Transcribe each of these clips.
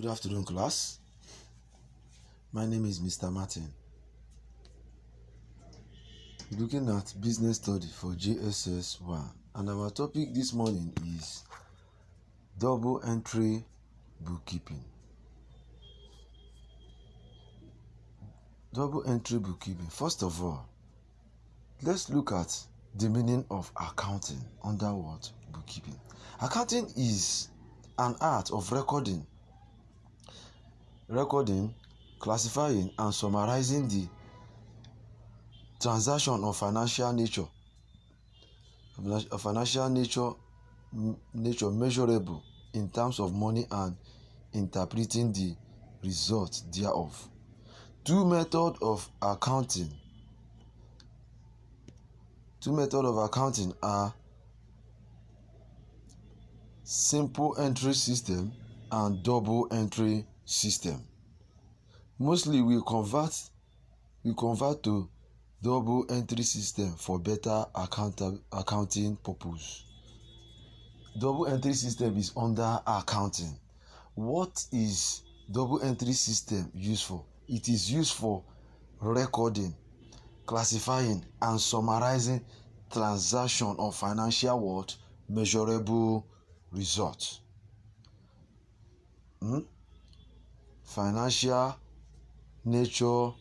Good afternoon, class. My name is Mr. Martin. Looking at business study for JSS 1, and our topic this morning is double entry bookkeeping. Double entry bookkeeping. First of all, let's look at the meaning of accounting under what? Bookkeeping. Accounting is an art of recording, classifying, and summarizing the transaction of financial nature measurable in terms of money and interpreting the result thereof. Two methods of accounting are simple entry system and double entry system. Mostly we convert to double entry system for better accounting purpose. Double entry system is under accounting. What is double entry system used for? It is used for recording, classifying, and summarizing transaction of financial measurable results. Financial nature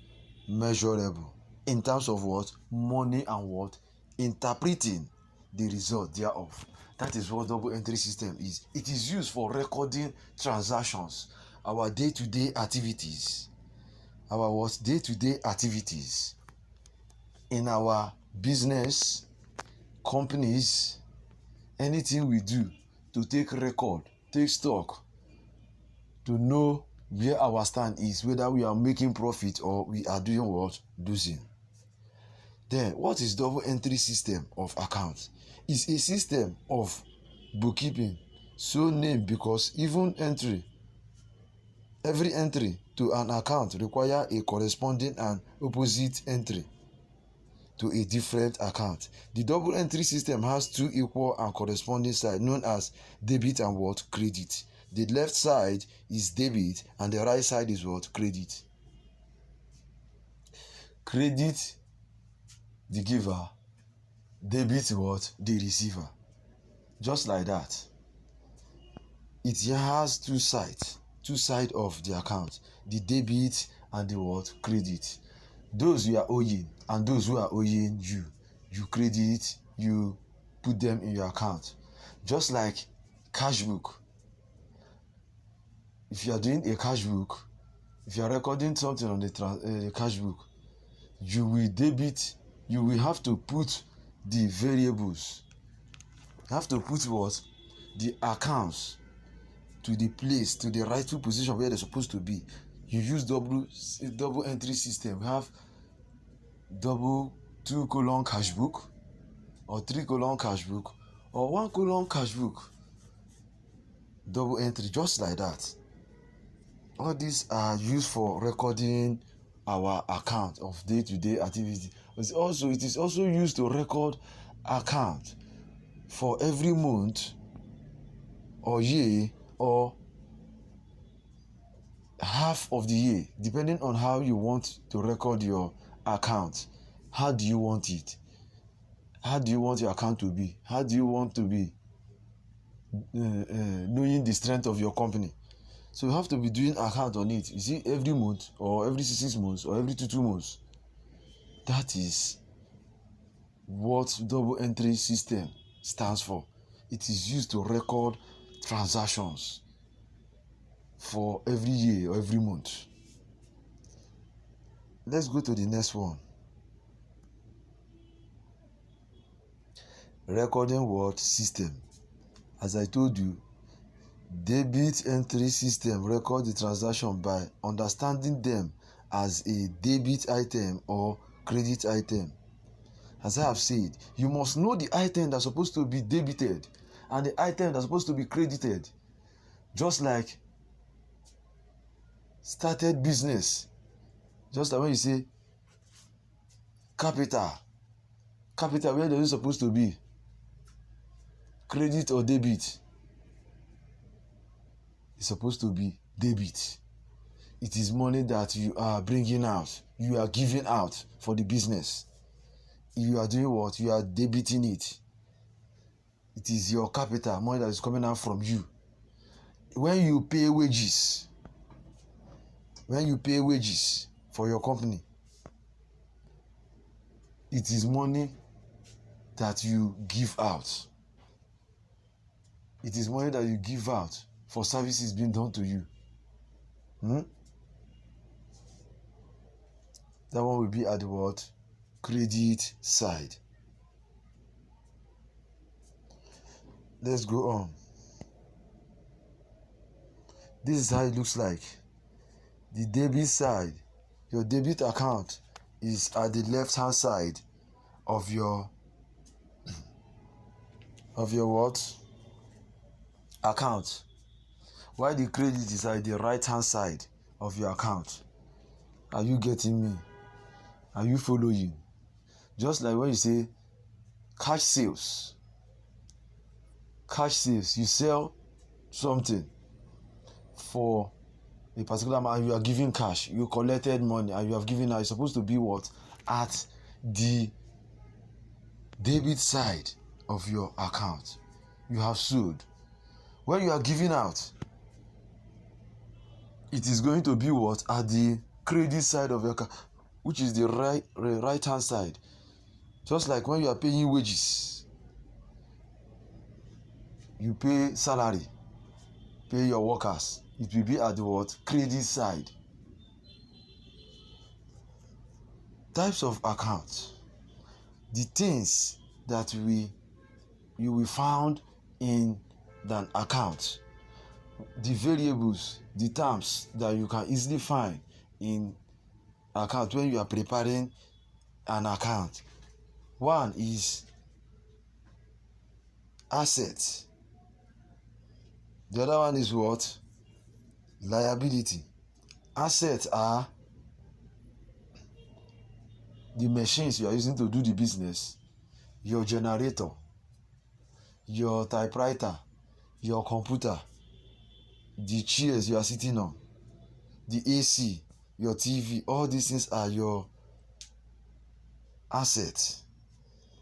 measurable in terms of money and interpreting the result thereof. That is what double entry system is. It is used for recording transactions, our day-to-day activities, in our business, companies, anything we do, to take record, take stock, to know where our stand is, whether we are making profit or we are doing losing. Then, what is double entry system of accounts? It's a system of bookkeeping so named because every entry to an account require a corresponding and opposite entry to a different account. The double entry system has two equal and corresponding sides known as debit and credit. The left side is debit and the right side is credit. Credit the giver, debit the receiver. Just like that. It has two sides of the account, the debit and the credit. Those you are owing and those who are owing you credit, you put them in your account. Just like cash book. If you are doing a cash book, if you are recording something on the cash book, you will have to put the variables. You have to put the accounts to the place, to the rightful position where they're supposed to be. You use double entry system. We have double 2: cash book, or 3: cash book, or 1: cash book. Double entry, just like that. All these are used for recording our account of day-to-day activity. It is also used to record account for every month or year or half of the year, depending on how you want to record your account. How do you want it? How do you want your account to be? How do you want to be knowing the strength of your company? So you have to be doing account on it. You see, every month or every 6 months or every 2 months. That is what double entry system stands for. It is used to record transactions for every year or every month. Let's go to the next one. Recording system. As I told you, debit entry system record the transaction by understanding them as a debit item or credit item. As I have said, you must know the item that's supposed to be debited and the item that's supposed to be credited. Just like started business. Just like when you say capital, where is it supposed to be? Credit or debit? It's supposed to be debit. It is money that you are bringing out. You are giving out for the business. You are doing what? You are debiting it. It is your capital, money that is coming out from you. When you pay wages for your company, it is money that you give out. It is money that you give out for services being done to you. That one will be at the what? Credit side. Let's go on. This is how it looks like. The debit side, your debit account is at the left hand side of your what? Account. While the credit is at the right hand side of your account. Are you getting me? Are you following? Just like when you say cash sales. Cash sales, you sell something for a particular amount, you are giving cash, you collected money and you have given out. You're supposed to be what? At the debit side of your account. You have sold. When you are giving out, it is going to be what? At the credit side of your account, which is the right hand side. Just like when you are paying wages, you pay salary, pay your workers, it will be at the what? Credit side. Types of accounts. The things that you will find in an account. The variables, the terms that you can easily find in account when you are preparing an account. One is assets. The other one is what? Liability. Assets are the machines you are using to do the business, your generator, your typewriter, your computer, the chairs you are sitting on, the AC, your TV, all these things are your assets.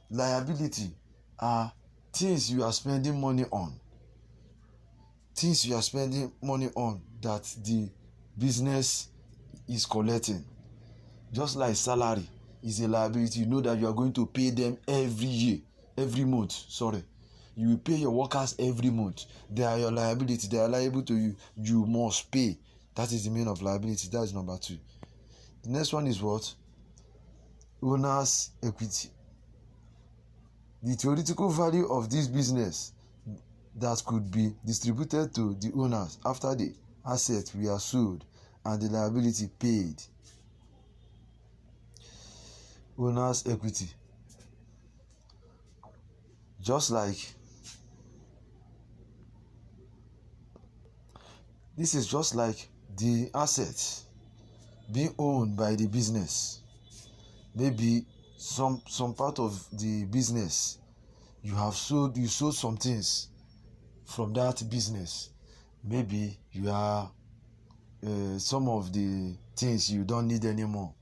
Liability are things you are spending money on. Things you are spending money on that the business is collecting. Just like salary is a liability. You know that you are going to pay them every month. You will pay your workers every month. They are your liability. They are liable to you. You must pay. That is the meaning of liability. That is number 2. The next one is what? Owner's equity. The theoretical value of this business that could be distributed to the owners after the assets were sold and the liability paid. Owner's equity. Just like this is just like the assets being owned by the business. Maybe some part of the business you sold some things from that business. Maybe you are some of the things you don't need anymore,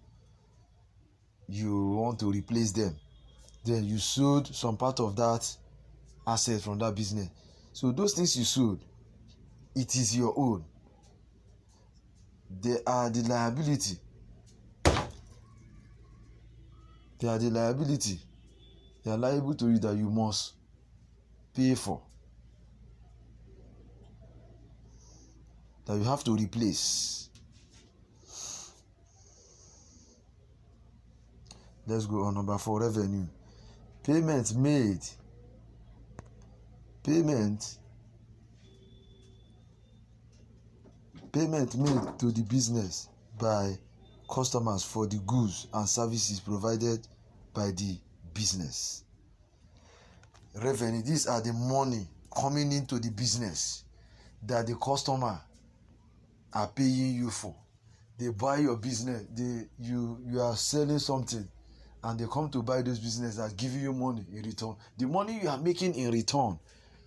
you want to replace them, then you sold some part of that asset from that business. So those things you sold, it is your own. They are the liability. They are the liability. They are liable to you that you must pay for, that you have to replace. Let's go on. Number 4, revenue. Payment made. Payment made to the business by customers for the goods and services provided by the business. Revenue. These are the money coming into the business that the customer are paying you for. They buy your business. You are selling something, and they come to buy those business that give you money in return. The money you are making in return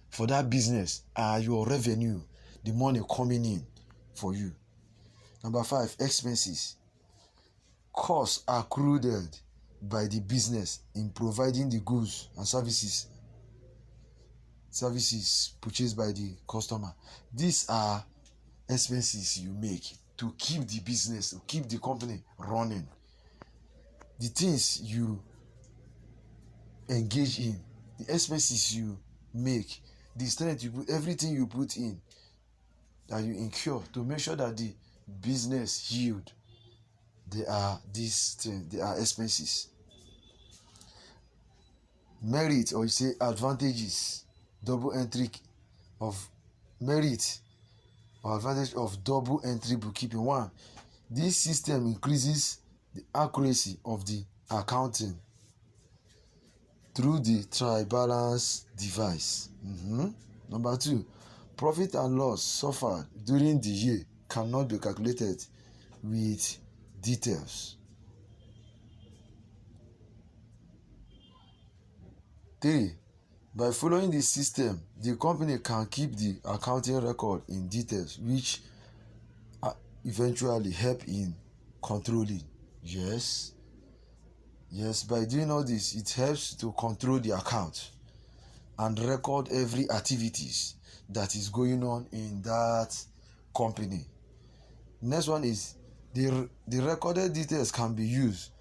for that business are your revenue, the money coming in for you. Number 5, expenses. Costs accrued by the business in providing the goods and services purchased by the customer. These are expenses you make to keep the business, to keep the company running. The things you engage in, the expenses you make, the strength you put, everything you put in, that you incur to make sure that the business yield, they are these things, they are expenses. Merit, or you say advantages, double entry of merit or advantage of double entry bookkeeping. 1, this system increases the accuracy of the accounting through the trial balance device. Number 2, profit and loss suffered during the year cannot be calculated with details. 3, by following this system, the company can keep the accounting record in details, which eventually help in controlling. Yes, by doing all this, it helps to control the account and record every activities that is going on in that company. Next one is the recorded details can be used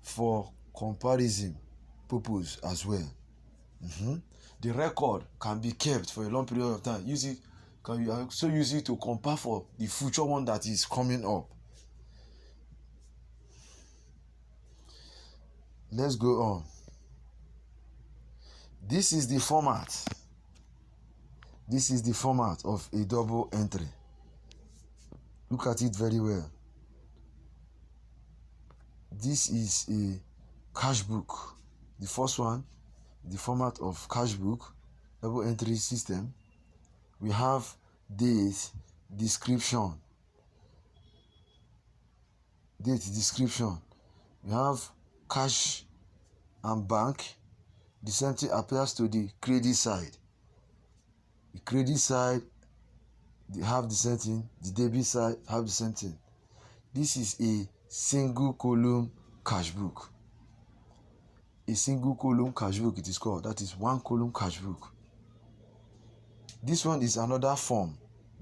for comparison purpose as well. The record can be kept for a long period of time. Can you also use it to compare for the future one that is coming up. Let's go on. This is the format. This is the format of a double entry. Look at it very well. This is a cash book. The first one, the format of cash book, double entry system. We have date description. We have cash and bank. The same thing applies to the credit side. The credit side, they have the same thing. The debit side have the same thing. This is a single column cash book. A single column cash book it is called. That is one column cash book. This one is another form,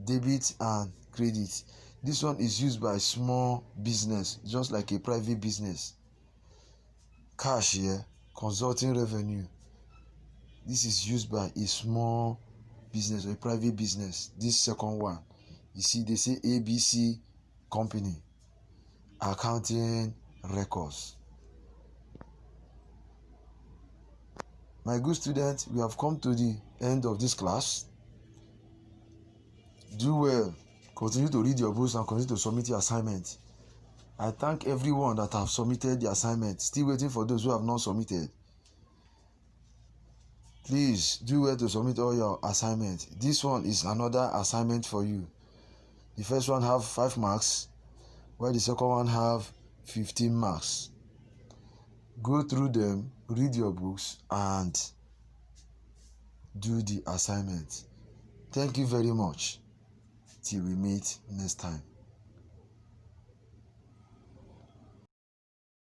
debit and credit. This one is used by small business, just like a private business. Cash here, consulting revenue. This is used by a small business or a private business. This second one, you see, they say ABC company, accounting records. My good students, we have come to the end of this class. Do well. Continue to read your books and continue to submit your assignment. I thank everyone that have submitted the assignment. Still waiting for those who have not submitted. Please do well to submit all your assignments. This one is another assignment for you. The first one have 5 marks, while the second one have 15 marks. Go through them, read your books, and do the assignment. Thank you very much. Till we meet next time.